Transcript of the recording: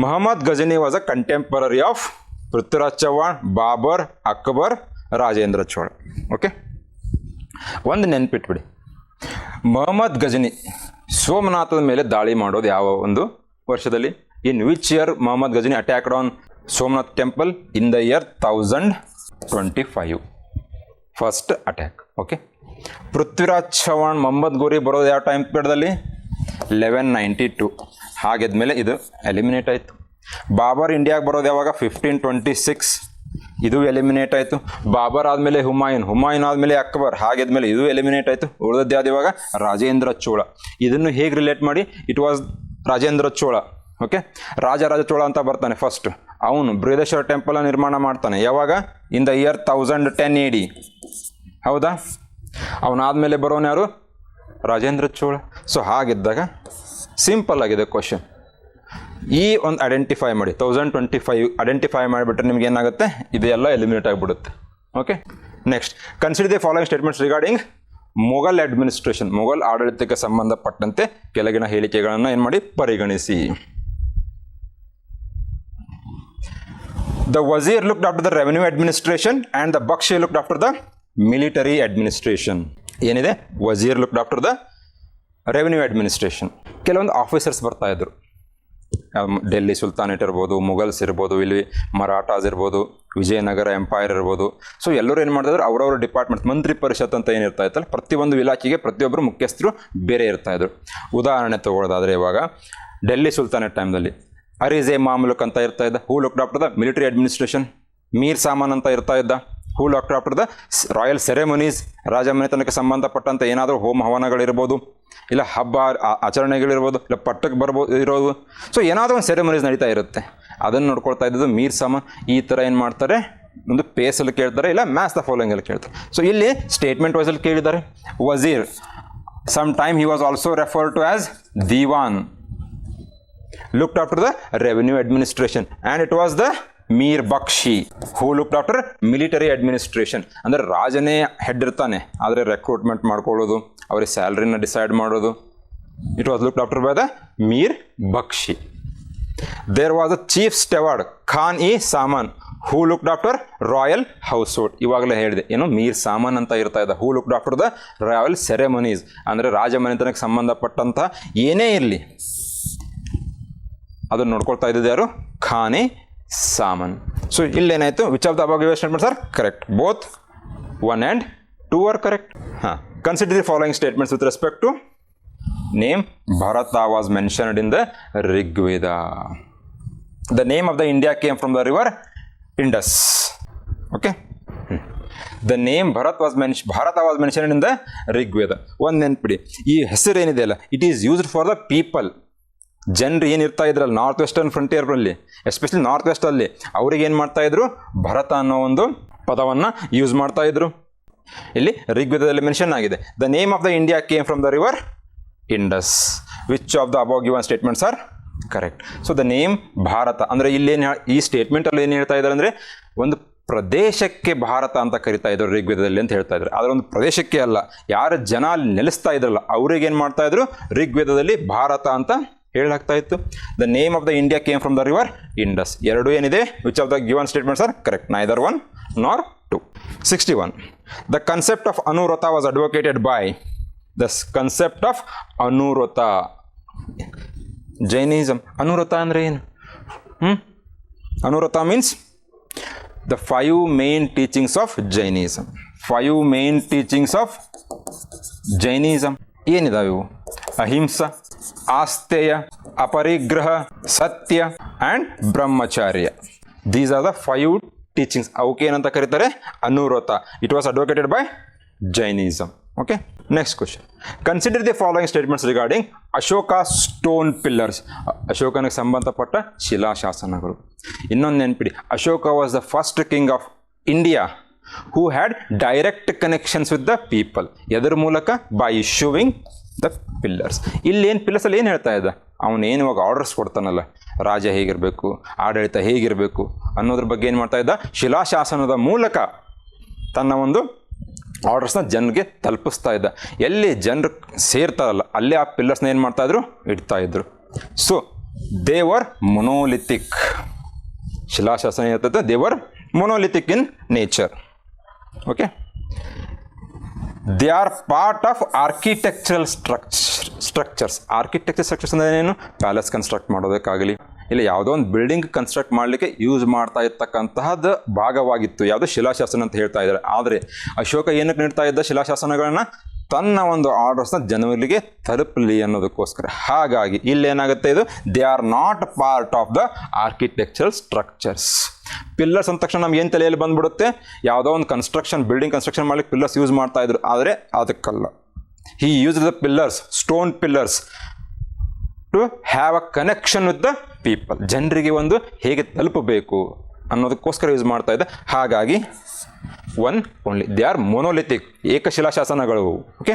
Mohammed Ghazni was a contemporary of Prithviraj Chauhan, Babur, Akbar, Rajendra Chola. Okay, ಒಂದು ನೆನ್ಪಿಟ್ಬಿಡಿ, ಮೊಹಮ್ಮದ್ ಗಜನಿ ಸೋಮನಾಥದ ಮೇಲೆ ದಾಳಿ ಮಾಡೋದು ಯಾವ ಒಂದು ವರ್ಷದಲ್ಲಿ? In which year Mohammad Ghazni attacked on Somnath temple? In the year 1025 first attack. Okay, Prithviraj Chauhan Mohammad Ghori ಬರೋದು ಯಾವ ಟೈಮ್ ಪೀರಿಯಡ್ದಲ್ಲಿ? 1192. ಹಾಗಿದ್ಮೇಲೆ ಇದು ಎಲಿಮಿನೇಟ್ ಆಯಿತು. ಬಾಬರ್ ಇಂಡಿಯಾಗೆ ಬರೋದು ಯಾವಾಗ? 1526. ಇದು ಎಲಿಮಿನೇಟ್ ಆಯಿತು. ಬಾಬರ್ ಆದಮೇಲೆ ಹುಮಾಯೂನ್ ಆದಮೇಲೆ ಅಕ್ಬರ್, ಹಾಗಿದ್ಮೇಲೆ ಇದು ಎಲಿಮಿನೇಟ್ ಆಯಿತು. ಉಳಿದದ್ದು ಯಾವ್ದು ಇವಾಗ? ರಾಜೇಂದ್ರ ಚೋಳ. ಇದನ್ನು ಹೇಗೆ ರಿಲೇಟ್ ಮಾಡಿ? It was Rajendra Chola. Okay, Raja Chola ಅಂತ ಬರ್ತಾನೆ ಫಸ್ಟ್. ಅವನು ಬೃಹದೇಶ್ವರ ಟೆಂಪಲ್ ನಿರ್ಮಾಣ ಮಾಡ್ತಾನೆ ಯಾವಾಗ? In the year 1010 AD. ಹೌದಾ? ಅವನಾದಮೇಲೆ ಬರೋನು ಯಾರು? ರಾಜೇಂದ್ರ ಚೋಳ. ಸೊ ಹಾಗಿದ್ದಾಗ ಸಿಂಪಲ್ ಆಗಿದೆ ಕ್ವಶನ್. ಈ ಒಂದು ಐಡೆಂಟಿಫೈ ಮಾಡಿ, 1025 ಐಡೆಂಟಿಫೈ ಮಾಡಿಬಿಟ್ರೆ ನಿಮ್ಗೆ ಏನಾಗುತ್ತೆ? ಇದೆಲ್ಲ ಎಲಿಮಿನೇಟ್ ಆಗಿಬಿಡುತ್ತೆ. Okay, next consider the following statements regarding Mughal administration. Mughal ಆಡಳಿತಕ್ಕೆ ಸಂಬಂಧಪಟ್ಟಂತೆ ಕೆಳಗಿನ ಹೇಳಿಕೆಗಳನ್ನು ಏನು ಮಾಡಿ? ಪರಿಗಣಿಸಿ. The Wazir looked after the revenue administration and the Bakshi looked after the military administration. ಏನಿದೆ? Wazir looked after the revenue administration. ಕೆಲವೊಂದು ಆಫೀಸರ್ಸ್ ಬರ್ತಾ ಇದ್ರು, ಡೆಲ್ಲಿ ಸುಲ್ತಾನೇಟ್ ಇರ್ಬೋದು, ಮುಘಲ್ಸ್ ಇರ್ಬೋದು, ಇಲ್ಲಿ ಮರಾಠಾಸ್ ಇರ್ಬೋದು, ವಿಜಯನಗರ ಎಂಪೈರ್ ಇರ್ಬೋದು. ಸೊ ಎಲ್ಲರೂ ಏನು ಮಾಡಿದ್ರು? ಅವರವರ ಡಿಪಾರ್ಟ್ಮೆಂಟ್, ಮಂತ್ರಿ ಪರಿಷತ್ ಅಂತ ಏನಿರ್ತಾ ಇತ್ತಲ್ಲ, ಪ್ರತಿಯೊಂದು ಇಲಾಖೆಗೆ ಪ್ರತಿಯೊಬ್ಬರು ಮುಖ್ಯಸ್ಥರು ಬೇರೆ ಇರ್ತಾಯಿದ್ರು. ಉದಾಹರಣೆ ತಗೊಳ್ಳೋದಾದರೆ ಇವಾಗ ಡೆಲ್ಲಿ ಸುಲ್ತಾನೇಟ್ ಟೈಮ್ದಲ್ಲಿ ಅರೀಜೆ ಮಾಮಲುಕ್ ಅಂತ ಇರ್ತಾ ಇದ್ದ. Who looked after the military administration. Mir Saman ಅಂತ ಇರ್ತಾ ಇದ್ದ. Who looked after the royal ceremonies. ರಾಜಮನೆತನಕ್ಕೆ ಸಂಬಂಧಪಟ್ಟಂಥ ಏನಾದರೂ ಹೋಮ ಹವನಗಳಿರ್ಬೋದು, ಇಲ್ಲ ಹಬ್ಬ ಆಚರಣೆಗಳಿರ್ಬೋದು, ಇಲ್ಲ ಪಟ್ಟಕ್ಕೆ ಇರೋದು. ಸೊ ಏನಾದರೂ ಒಂದು ಸೆರೆಮನೀಸ್ ನಡೀತಾ ಇರುತ್ತೆ, ಅದನ್ನು ನೋಡ್ಕೊಳ್ತಾ ಇದ್ದದ್ದು ಮೀರ್ ಸಾಮಾನ್. ಈ ಥರ ಏನು ಮಾಡ್ತಾರೆ? ಒಂದು ಪೇಸಲ್ಲಿ ಕೇಳ್ತಾರೆ, ಇಲ್ಲ ಮ್ಯಾಚ್ ದ ಫಾಲೋಯಿಂಗಲ್ಲಿ ಕೇಳ್ತಾರೆ. ಸೊ ಇಲ್ಲಿ ಸ್ಟೇಟ್ಮೆಂಟ್ ವೈಸಲ್ಲಿ ಕೇಳಿದ್ದಾರೆ. Wazir, some time he was also referred to as diwan, looked after the revenue administration, and it was the Mir Bakshi who looked after military administration. ಅಂದರೆ ರಾಜನೇ ಹೆಡ್ ಇರ್ತಾನೆ, ಆದರೆ ರೆಕ್ರೂಟ್ಮೆಂಟ್ ಮಾಡ್ಕೊಳ್ಳೋದು, ಅವ್ರಿಗೆ ಸ್ಯಾಲ್ರಿನ ಡಿಸೈಡ್ ಮಾಡೋದು, it was looked after by the Mir Bakshi. There was a chief steward Khan e Saman who looked after royal household. ಇವಾಗಲೇ ಹೇಳಿದೆ, ಏನು ಮೀರ್ ಸಾಮಾನ್ ಅಂತ ಇರ್ತಾ ಇದ್ದ. Who looked after the royal ceremonies, ಅಂದರೆ ರಾಜಮನೆತನಕ್ಕೆ ಸಂಬಂಧಪಟ್ಟಂಥ ಏನೇ ಇರಲಿ ಅದನ್ನು ನೋಡ್ಕೊಳ್ತಾ ಇದ್ದಿದ್ದು ಯಾರು? ಖಾನೆ ಸಾಮನ್. ಸೊ ಇಲ್ಲೇನಾಯಿತು? Which of the above given statements are correct? Both 1 and 2 are correct. ಹಾಂ, consider the following statements with respect to name. Bharata was mentioned in the Rigveda. The name of the India came from the river Indus. Okay, the name Bharata was mentioned in the Rigveda. ಒಂದು ನೆನ್ಪಿಡಿ, ಈ ಹೆಸರು ಏನಿದೆಯಲ್ಲ, it is used for the people. ಜನರು ಏನಿರ್ತಾ ಇದ್ರಲ್ಲ north western ಫ್ರಂಟಿಯರ್ನಲ್ಲಿ, especially north ವೆಸ್ಟಲ್ಲಿ, ಅವ್ರಿಗೆ ಏನು ಮಾಡ್ತಾಯಿದ್ರು? ಭರತ ಅನ್ನೋ ಒಂದು ಪದವನ್ನು ಯೂಸ್ ಮಾಡ್ತಾಯಿದ್ರು. ಇಲ್ಲಿ ಋಗ್ವೇದದಲ್ಲಿ ಮೆನ್ಷನ್ ಆಗಿದೆ, the name of the India came from the river Indus. Which of the above given statements are correct? So the name Bharat ಅಂದರೆ ಇಲ್ಲೇನು, ಈ ಸ್ಟೇಟ್ಮೆಂಟಲ್ಲಿ ಏನು ಹೇಳ್ತಾ ಇದ್ದಾರೆ ಅಂದರೆ, ಒಂದು ಪ್ರದೇಶಕ್ಕೆ ಭಾರತ ಅಂತ ಕರಿತಾ ಇದ್ರು ಋಗ್ವೇದದಲ್ಲಿ ಅಂತ ಹೇಳ್ತಾ ಇದ್ರು. ಆದರೆ ಒಂದು ಪ್ರದೇಶಕ್ಕೆ ಅಲ್ಲ, ಯಾರು ಜನ ಅಲ್ಲಿ ನೆಲೆಸ್ತಾ ಇದ್ರಲ್ಲ ಅವ್ರಿಗೆ ಏನು ಮಾಡ್ತಾಯಿದ್ರು? ಋಗ್ವೇದದಲ್ಲಿ ಭಾರತ ಅಂತ ಹೇಳಲಾಗ್ತಾ ಇತ್ತು. The name of the India came from the river Indus. ಎರಡು ಏನಿದೆ? Which of the given statements are correct? Neither 1 nor 2. 61. The concept of Anuvrata was advocated by. The concept of Anuvrata, Jainism. Anuvrata ಅಂದರೆ ಏನು? Anuvrata means the 5 main teachings of Jainism. 5 main teachings of Jainism ಏನಿದಾವೆ ಇವು? Ahimsa, asteya, aparigraha, satya and brahmacharya. These are the 5 teachings. ಅವಕ್ಕೆ ಏನಂತ ಕರೀತಾರೆ? Anuvrata. It was advocated by Jainism. Okay, next question. Consider the following statements regarding Ashoka stone pillars. ಅಶೋಕನಿಗೆ ಸಂಬಂಧಪಟ್ಟ ಶಿಲಾಶಾಸನಗಳು. ಇನ್ನೊಂದು ನೆನ್ಪಿಡಿ, Ashoka was the first king of India who had direct connections with the people. ಎದರ ಮೂಲಕ? By issuing the pillars. ಇಲ್ಲೇನು ಪಿಲ್ಲರ್ಸಲ್ಲಿ ಏನು ಹೇಳ್ತಾ ಇದ್ದ? ಅವನೇನು ಇವಾಗ ಆರ್ಡರ್ಸ್ ಕೊಡ್ತಾನಲ್ಲ, ರಾಜ ಹೇಗಿರಬೇಕು, ಆಡಳಿತ ಹೇಗಿರಬೇಕು ಅನ್ನೋದ್ರ ಬಗ್ಗೆ ಏನು ಮಾಡ್ತಾ ಇದ್ದ? ಶಿಲಾಶಾಸನದ ಮೂಲಕ ತನ್ನ ಒಂದು ಆರ್ಡರ್ಸ್ನ ಜನರಿಗೆ ತಲುಪಿಸ್ತಾ ಇದ್ದ. ಎಲ್ಲಿ ಜನರು ಸೇರ್ತಾರಲ್ಲ ಅಲ್ಲೇ ಆ ಪಿಲ್ಲರ್ಸ್ನ ಏನು ಮಾಡ್ತಾಯಿದ್ರು? ಇಡ್ತಾಯಿದ್ರು. So they were monolithic. ಶಿಲಾಶಾಸನ ಇರ್ತದೆ, they were monolithic in nature. Okay, they are part of architectural structures. Architecture structures ಅಂದರೆ ಏನು? ಪ್ಯಾಲೇಸ್ ಕನ್ಸ್ಟ್ರಕ್ಟ್ ಮಾಡೋದಕ್ಕಾಗಲಿ, ಇಲ್ಲ ಯಾವುದೋ ಒಂದು ಬಿಲ್ಡಿಂಗ್ ಕನ್ಸ್ಟ್ರಕ್ಟ್ ಮಾಡಲಿಕ್ಕೆ ಯೂಸ್ ಮಾಡ್ತಾ ಇರ್ತಕ್ಕಂತಹದ್ದು ಭಾಗವಾಗಿತ್ತು ಯಾವುದು? ಶಿಲಾಶಾಸನ ಅಂತ ಹೇಳ್ತಾ ಇದ್ದಾರೆ. ಆದರೆ ಅಶೋಕ ಏನಕ್ಕೆ ನೀಡ್ತಾ ಇದ್ದ ಶಿಲಾಶಾಸನಗಳನ್ನ? ತನ್ನ ಒಂದು ಆರ್ಡರ್ಸ್ನ ಜನರಿಗೆ ತಲುಪಲಿ ಅನ್ನೋದಕ್ಕೋಸ್ಕರ. ಹಾಗಾಗಿ ಇಲ್ಲೇನಾಗುತ್ತೆ, ಇದು they are not part of the architectural structures. Pillars ಅಂದ ತಕ್ಷಣ ನಮ್ಗೆ ಏನು ತಲೆಯಲ್ಲಿ ಬಂದ್ಬಿಡುತ್ತೆ? ಯಾವುದೋ ಒಂದು ಬಿಲ್ಡಿಂಗ್ ಕನ್ಸ್ಟ್ರಕ್ಷನ್ ಮಾಡ್ಲಿಕ್ಕೆ ಪಿಲ್ಲರ್ಸ್ ಯೂಸ್ ಮಾಡ್ತಾ ಇದ್ರು, ಆದರೆ ಅದಕ್ಕಲ್ಲ. He use the pillars, stone pillars, to have a connection with the people. ಜನರಿಗೆ ಒಂದು ಹೇಗೆ ತಲುಪಬೇಕು ಅನ್ನೋದಕ್ಕೋಸ್ಕರ ಯೂಸ್ ಮಾಡ್ತಾ ಇದ್ದ. ಹಾಗಾಗಿ one only they are monolithic, ಏಕಶಿಲಾಶಾಸನಗಳು. ಓಕೆ.